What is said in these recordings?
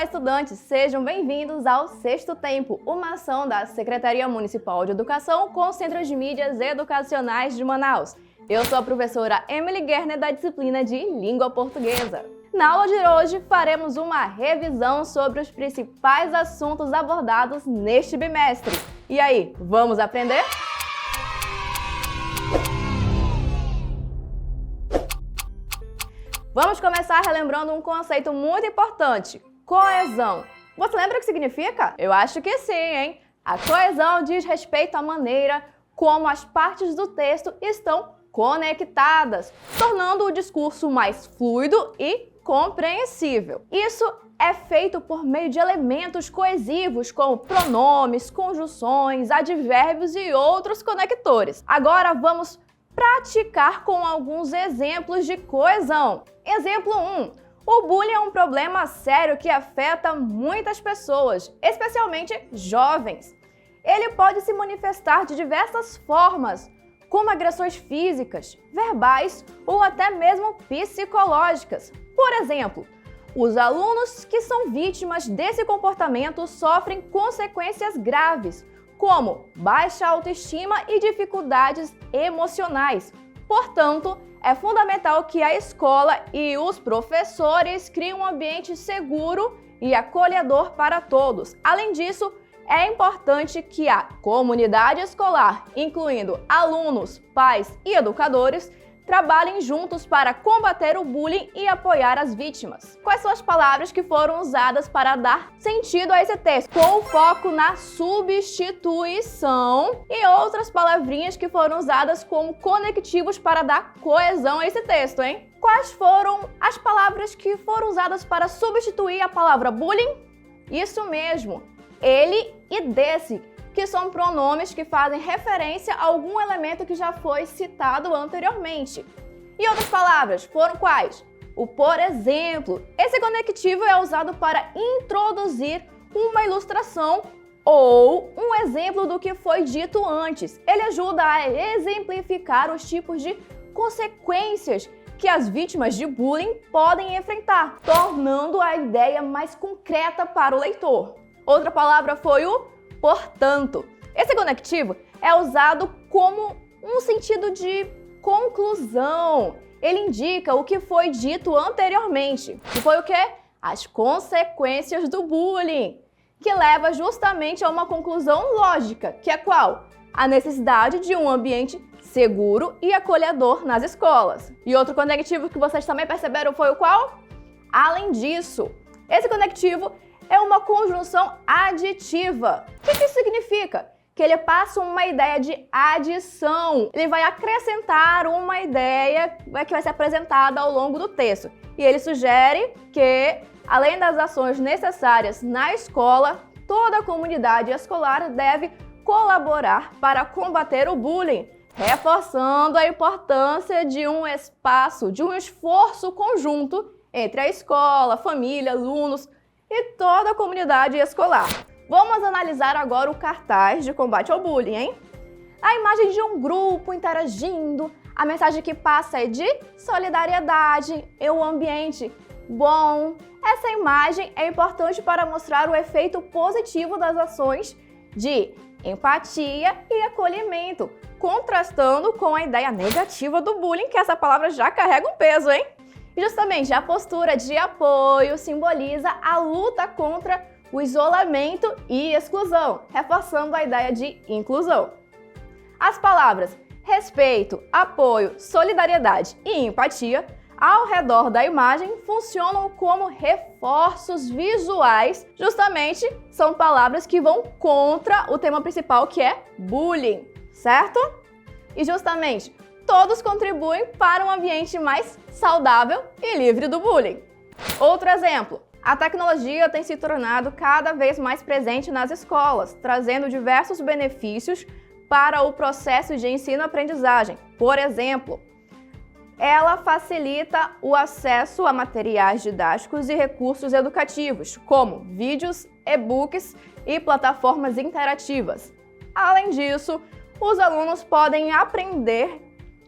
Olá, estudantes! Sejam bem-vindos ao Sexto Tempo, uma ação da Secretaria Municipal de Educação com o Centro de Mídias Educacionais de Manaus. Eu sou a professora Emily Gerner, da disciplina de Língua Portuguesa. Na aula de hoje, faremos uma revisão sobre os principais assuntos abordados neste bimestre. E aí, vamos aprender? Vamos começar relembrando um conceito muito importante: coesão. Você lembra o que significa? Eu acho que sim, hein? A coesão diz respeito à maneira como as partes do texto estão conectadas, tornando o discurso mais fluido e compreensível. Isso é feito por meio de elementos coesivos como pronomes, conjunções, advérbios e outros conectores. Agora vamos praticar com alguns exemplos de coesão. Exemplo 1. O bullying é um problema sério que afeta muitas pessoas, especialmente jovens. Ele pode se manifestar de diversas formas, como agressões físicas, verbais ou até mesmo psicológicas. Por exemplo, os alunos que são vítimas desse comportamento sofrem consequências graves, como baixa autoestima e dificuldades emocionais. Portanto, é fundamental que a escola e os professores criem um ambiente seguro e acolhedor para todos. Além disso, é importante que a comunidade escolar, incluindo alunos, pais e educadores, trabalhem juntos para combater o bullying e apoiar as vítimas. Quais são as palavras que foram usadas para dar sentido a esse texto? Com foco na substituição e outras palavrinhas que foram usadas como conectivos para dar coesão a esse texto, hein? Quais foram as palavras que foram usadas para substituir a palavra bullying? Isso mesmo, ele e desse, que são pronomes que fazem referência a algum elemento que já foi citado anteriormente. E outras palavras foram quais? O por exemplo. Esse conectivo é usado para introduzir uma ilustração ou um exemplo do que foi dito antes. Ele ajuda a exemplificar os tipos de consequências que as vítimas de bullying podem enfrentar, tornando a ideia mais concreta para o leitor. Outra palavra foi o portanto. Esse conectivo é usado como um sentido de conclusão. Ele indica o que foi dito anteriormente, que foi o quê? As consequências do bullying, que leva justamente a uma conclusão lógica, que é qual? A necessidade de um ambiente seguro e acolhedor nas escolas. E outro conectivo que vocês também perceberam foi o qual? Além disso, esse conectivo é uma conjunção aditiva. O que isso significa? Que ele passa uma ideia de adição. Ele vai acrescentar uma ideia que vai ser apresentada ao longo do texto. E ele sugere que, além das ações necessárias na escola, toda a comunidade escolar deve colaborar para combater o bullying, reforçando a importância de um espaço, de um esforço conjunto entre a escola, família, alunos e toda a comunidade escolar. Vamos analisar agora o cartaz de combate ao bullying, hein? A imagem de um grupo interagindo, a mensagem que passa é de solidariedade e um ambiente bom. Essa imagem é importante para mostrar o efeito positivo das ações de empatia e acolhimento, contrastando com a ideia negativa do bullying, que essa palavra já carrega um peso, hein? E justamente a postura de apoio simboliza a luta contra o isolamento e exclusão, reforçando a ideia de inclusão. As palavras respeito, apoio, solidariedade e empatia ao redor da imagem funcionam como reforços visuais, justamente são palavras que vão contra o tema principal, que é bullying, certo? E justamente todos contribuem para um ambiente mais saudável e livre do bullying. Outro exemplo, a tecnologia tem se tornado cada vez mais presente nas escolas, trazendo diversos benefícios para o processo de ensino-aprendizagem. Por exemplo, ela facilita o acesso a materiais didáticos e recursos educativos, como vídeos, e-books e plataformas interativas. Além disso, os alunos podem aprender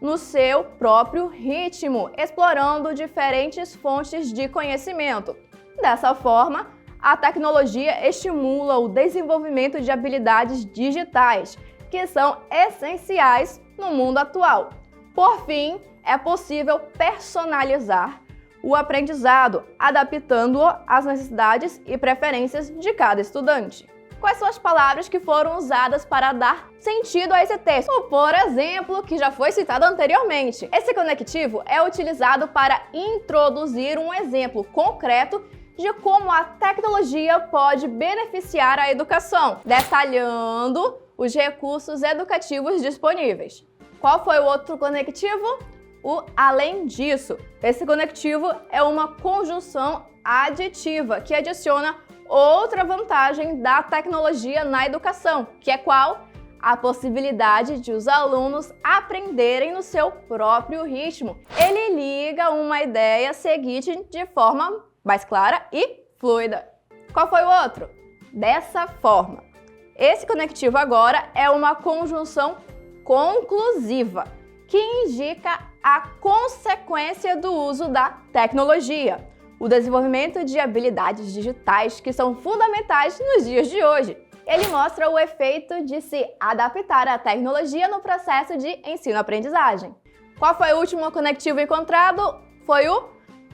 no seu próprio ritmo, explorando diferentes fontes de conhecimento. Dessa forma, A tecnologia estimula o desenvolvimento de habilidades digitais, que são essenciais no mundo atual. Por fim, é possível personalizar o aprendizado, adaptando-o às necessidades e preferências de cada estudante. Quais são as palavras que foram usadas para dar sentido a esse texto? Por exemplo, que já foi citado anteriormente. Esse conectivo é utilizado para introduzir um exemplo concreto de como a tecnologia pode beneficiar a educação, detalhando os recursos educativos disponíveis. Qual foi o outro conectivo? O além disso. Esse conectivo é uma conjunção aditiva que adiciona outra vantagem da tecnologia na educação, que é qual? A possibilidade de os alunos aprenderem no seu próprio ritmo. Ele liga uma ideia seguinte de forma mais clara e fluida. Qual foi o outro? Dessa forma. Esse conectivo agora é uma conjunção conclusiva, que indica a consequência do uso da tecnologia, o desenvolvimento de habilidades digitais que são fundamentais nos dias de hoje. Ele mostra o efeito de se adaptar à tecnologia no processo de ensino-aprendizagem. Qual foi o último conectivo encontrado? Foi o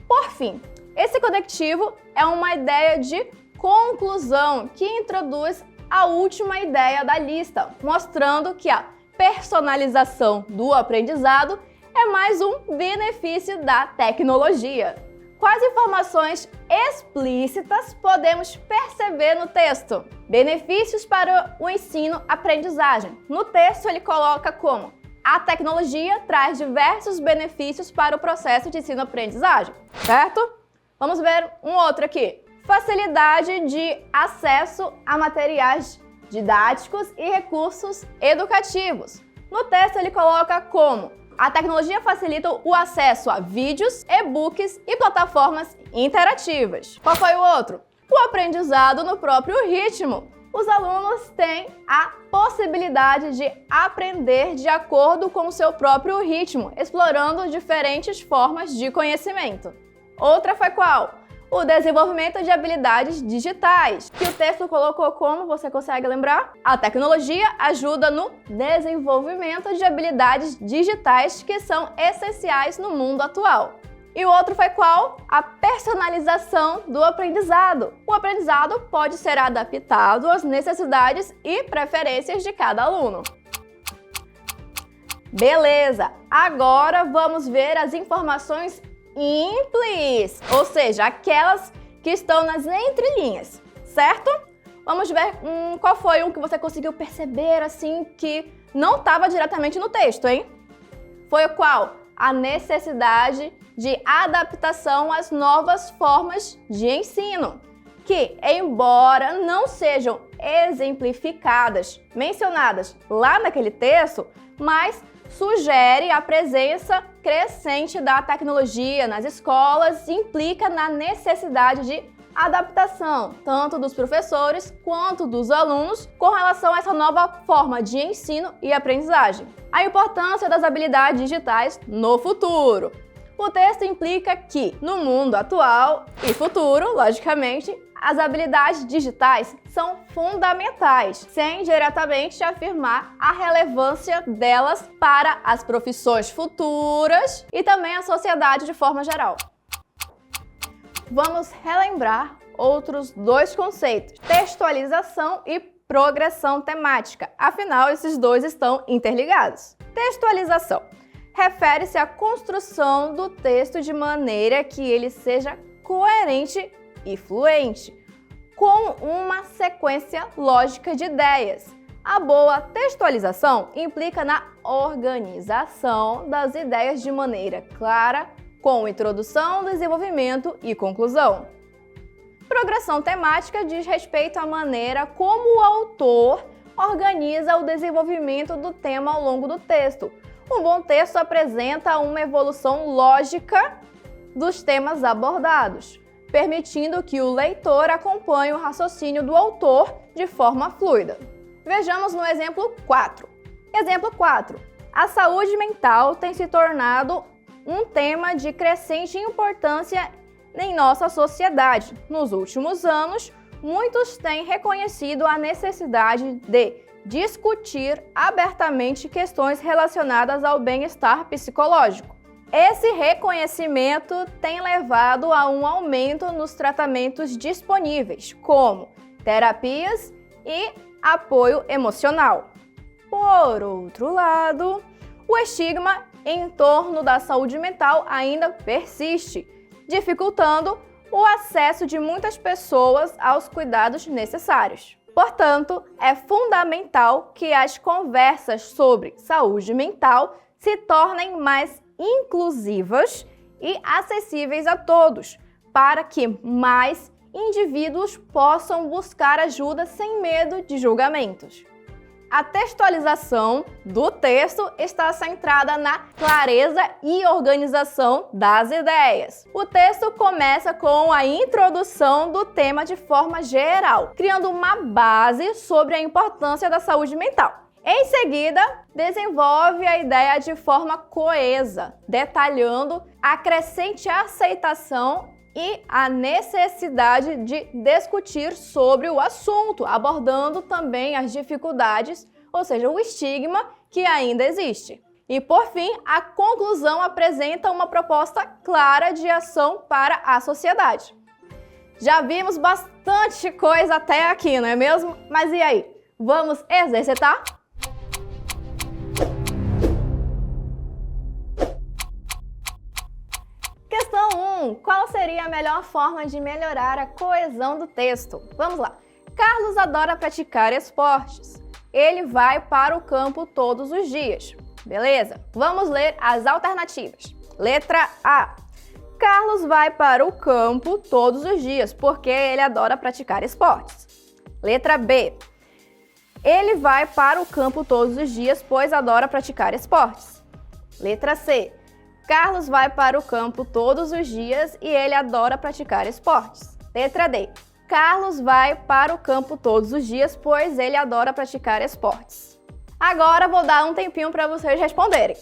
por fim. Esse conectivo é uma ideia de conclusão que introduz a última ideia da lista, mostrando que a personalização do aprendizado é mais um benefício da tecnologia. Quais informações explícitas podemos perceber no texto? Benefícios para o ensino-aprendizagem. No texto ele coloca como a tecnologia traz diversos benefícios para o processo de ensino-aprendizagem, certo? Vamos ver um outro aqui. Facilidade de acesso a materiais didáticos e recursos educativos. No texto ele coloca como a tecnologia facilita o acesso a vídeos, e-books e plataformas interativas. Qual foi o outro? O aprendizado no próprio ritmo. Os alunos têm a possibilidade de aprender de acordo com o seu próprio ritmo, explorando diferentes formas de conhecimento. Outra foi qual? O desenvolvimento de habilidades digitais, que o texto colocou como, você consegue lembrar? A tecnologia ajuda no desenvolvimento de habilidades digitais que são essenciais no mundo atual. E o outro foi qual? A personalização do aprendizado. O aprendizado pode ser adaptado às necessidades e preferências de cada aluno. Beleza! Agora vamos ver as informações implícitas, ou seja, aquelas que estão nas entrelinhas, certo? Vamos ver qual foi um que você conseguiu perceber assim que não estava diretamente no texto, hein? Foi o qual? A necessidade de adaptação às novas formas de ensino, que, embora não sejam exemplificadas, mencionadas lá naquele texto, mas sugere a presença crescente da tecnologia nas escolas e implica na necessidade de adaptação, tanto dos professores quanto dos alunos, com relação a essa nova forma de ensino e aprendizagem. A importância das habilidades digitais no futuro. O texto implica que, no mundo atual e futuro, logicamente, as habilidades digitais são fundamentais, sem diretamente afirmar a relevância delas para as profissões futuras e também a sociedade de forma geral. Vamos relembrar outros dois conceitos: textualização e progressão temática. Afinal, esses dois estão interligados. Textualização refere-se à construção do texto de maneira que ele seja coerente e fluente, com uma sequência lógica de ideias. A boa textualização implica na organização das ideias de maneira clara, com introdução, desenvolvimento e conclusão. Progressão temática diz respeito à maneira como o autor organiza o desenvolvimento do tema ao longo do texto. Um bom texto apresenta uma evolução lógica dos temas abordados, permitindo que o leitor acompanhe o raciocínio do autor de forma fluida. Vejamos no exemplo 4. Exemplo 4. A saúde mental tem se tornado um tema de crescente importância em nossa sociedade. Nos últimos anos, muitos têm reconhecido a necessidade de discutir abertamente questões relacionadas ao bem-estar psicológico. Esse reconhecimento tem levado a um aumento nos tratamentos disponíveis, como terapias e apoio emocional. Por outro lado, o estigma em torno da saúde mental ainda persiste, dificultando o acesso de muitas pessoas aos cuidados necessários. Portanto, é fundamental que as conversas sobre saúde mental se tornem mais inclusivas e acessíveis a todos, para que mais indivíduos possam buscar ajuda sem medo de julgamentos. A textualização do texto está centrada na clareza e organização das ideias. O texto começa com a introdução do tema de forma geral, criando uma base sobre a importância da saúde mental. Em seguida, desenvolve a ideia de forma coesa, detalhando a crescente aceitação e a necessidade de discutir sobre o assunto, abordando também as dificuldades, ou seja, o estigma que ainda existe. E, por fim, a conclusão apresenta uma proposta clara de ação para a sociedade. Já vimos bastante coisa até aqui, não é mesmo? Mas e aí? Vamos exercitar? Questão 1. Qual seria a melhor forma de melhorar a coesão do texto? Vamos lá. Carlos adora praticar esportes. Ele vai para o campo todos os dias. Beleza? Vamos ler as alternativas. Letra A. Carlos vai para o campo todos os dias porque ele adora praticar esportes. Letra B. Ele vai para o campo todos os dias pois adora praticar esportes. Letra C. Carlos vai para o campo todos os dias e ele adora praticar esportes. Letra D. Carlos vai para o campo todos os dias, pois ele adora praticar esportes. Agora vou dar um tempinho para vocês responderem.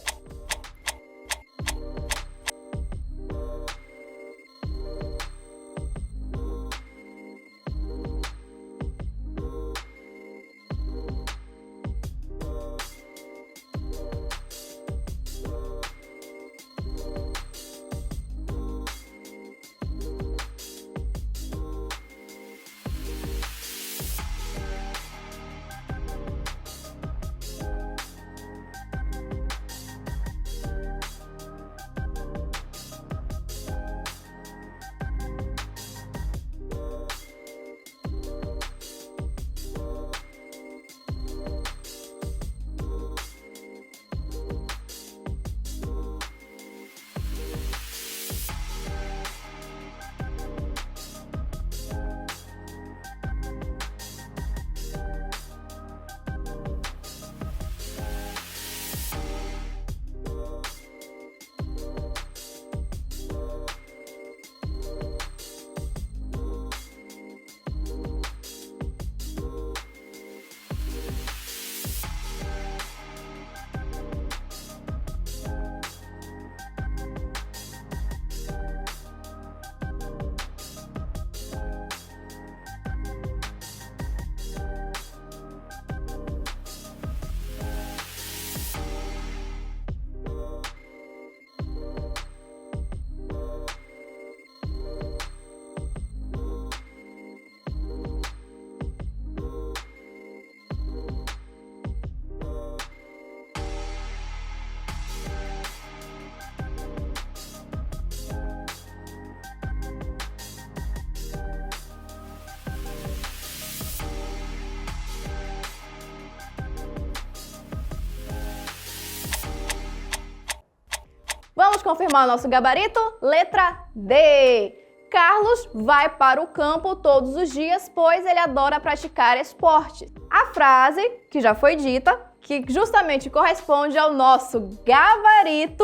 Vamos confirmar o nosso gabarito? Letra D. Carlos vai para o campo todos os dias, pois ele adora praticar esporte. A frase, que já foi dita, que justamente corresponde ao nosso gabarito,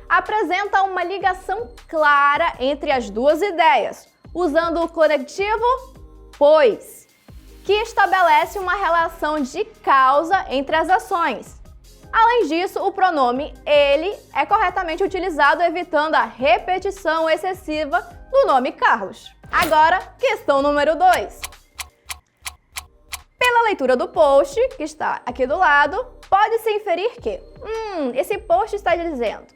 apresenta uma ligação clara entre as duas ideias, usando o conectivo pois, que estabelece uma relação de causa entre as ações. Além disso, o pronome ele é corretamente utilizado, evitando a repetição excessiva do nome Carlos. Agora, questão número 2. Pela leitura do post, que está aqui do lado, pode-se inferir que, esse post está dizendo: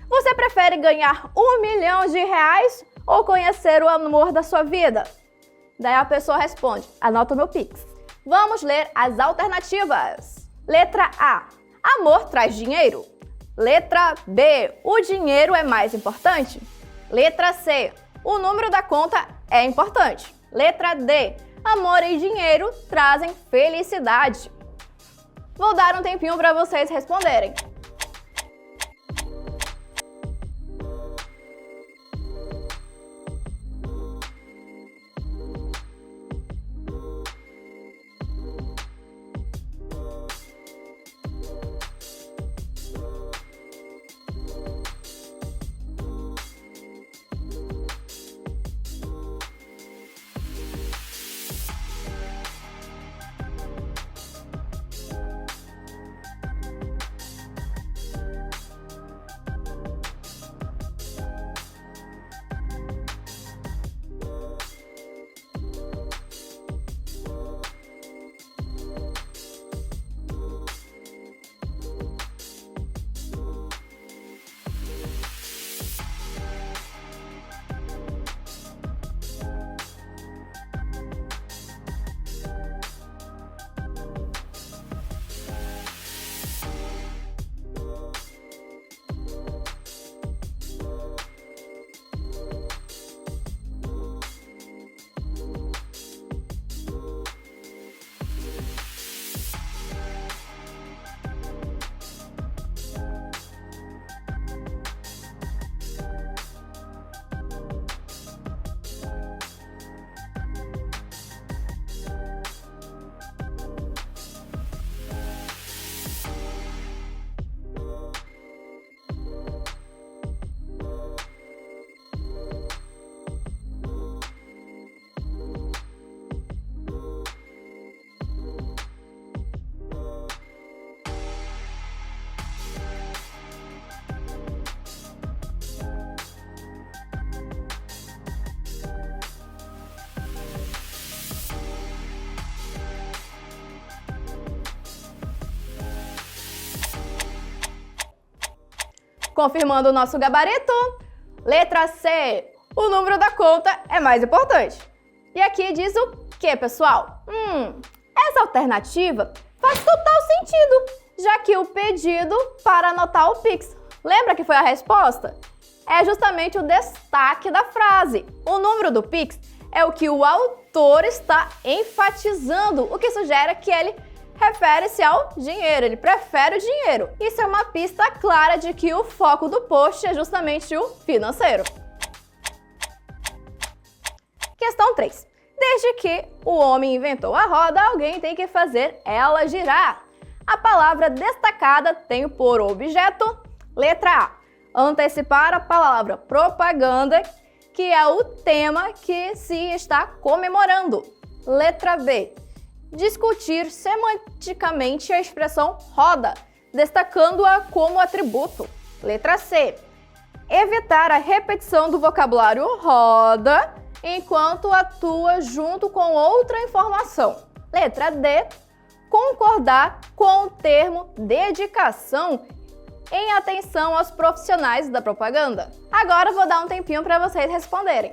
você prefere ganhar R$1 milhão ou conhecer o amor da sua vida? Daí a pessoa responde: anota o meu Pix. Vamos ler as alternativas. Letra A: amor traz dinheiro. Letra B: o dinheiro é mais importante. Letra C: o número da conta é importante. Letra D: amor e dinheiro trazem felicidade. Vou dar um tempinho para vocês responderem. Confirmando o nosso gabarito, letra C, o número da conta é mais importante. E aqui diz o que, pessoal? Essa alternativa faz total sentido, já que o pedido para anotar o Pix, lembra que foi a resposta? É justamente o destaque da frase. O número do Pix é o que o autor está enfatizando, o que sugere que ele refere-se ao dinheiro, ele prefere o dinheiro. Isso é uma pista clara de que o foco do post é justamente o financeiro. Questão 3. Desde que o homem inventou a roda, alguém tem que fazer ela girar. A palavra destacada tem por objeto, letra A, antecipar a palavra propaganda, que é o tema que se está comemorando. Letra B, discutir semanticamente a expressão roda, destacando-a como atributo. Letra C, evitar a repetição do vocabulário roda enquanto atua junto com outra informação. Letra D, concordar com o termo dedicação em atenção aos profissionais da propaganda. Agora eu vou dar um tempinho para vocês responderem.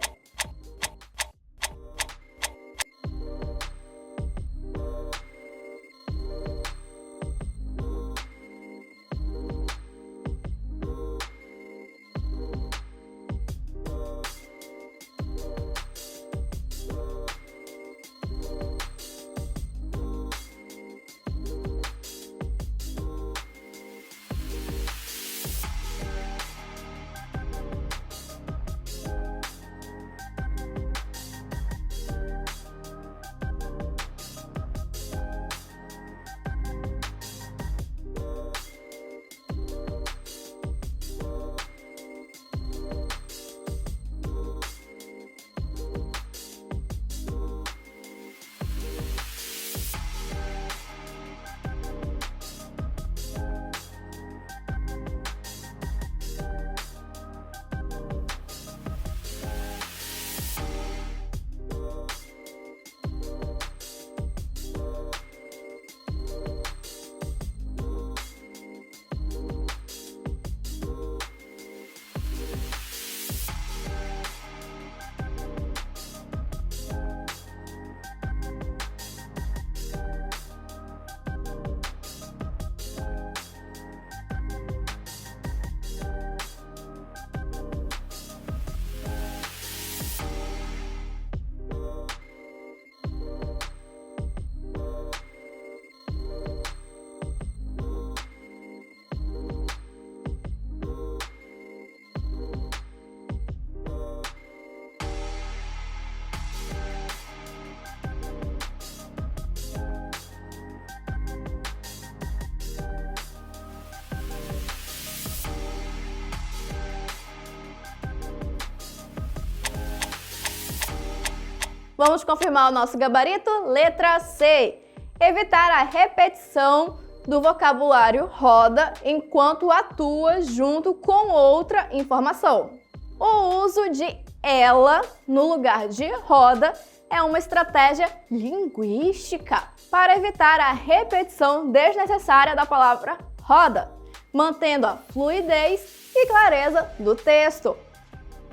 Vamos confirmar o nosso gabarito? Letra C. Evitar a repetição do vocabulário roda enquanto atua junto com outra informação. O uso de ela no lugar de roda é uma estratégia linguística para evitar a repetição desnecessária da palavra roda, mantendo a fluidez e clareza do texto.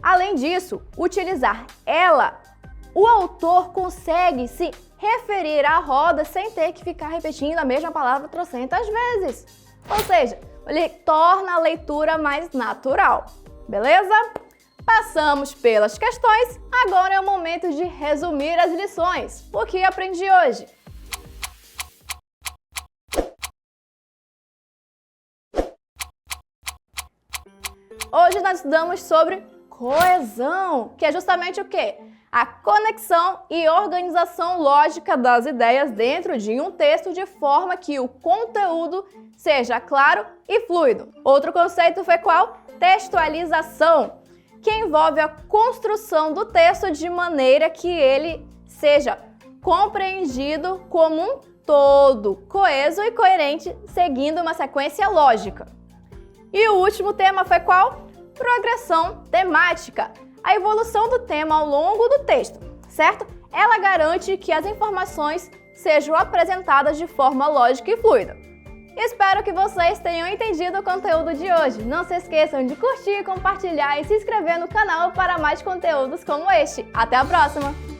Além disso, utilizar ela, o autor consegue se referir à roda sem ter que ficar repetindo a mesma palavra trocentas vezes. Ou seja, ele torna a leitura mais natural. Beleza? Passamos pelas questões, agora é o momento de resumir as lições. O que aprendi hoje? Hoje nós estudamos sobre coesão, que é justamente o quê? A conexão e organização lógica das ideias dentro de um texto de forma que o conteúdo seja claro e fluido. Outro conceito foi qual? Textualização, que envolve a construção do texto de maneira que ele seja compreendido como um todo, coeso e coerente, seguindo uma sequência lógica. E o último tema foi qual? Progressão temática, a evolução do tema ao longo do texto, certo? Ela garante que as informações sejam apresentadas de forma lógica e fluida. Espero que vocês tenham entendido o conteúdo de hoje. Não se esqueçam de curtir, compartilhar e se inscrever no canal para mais conteúdos como este. Até a próxima!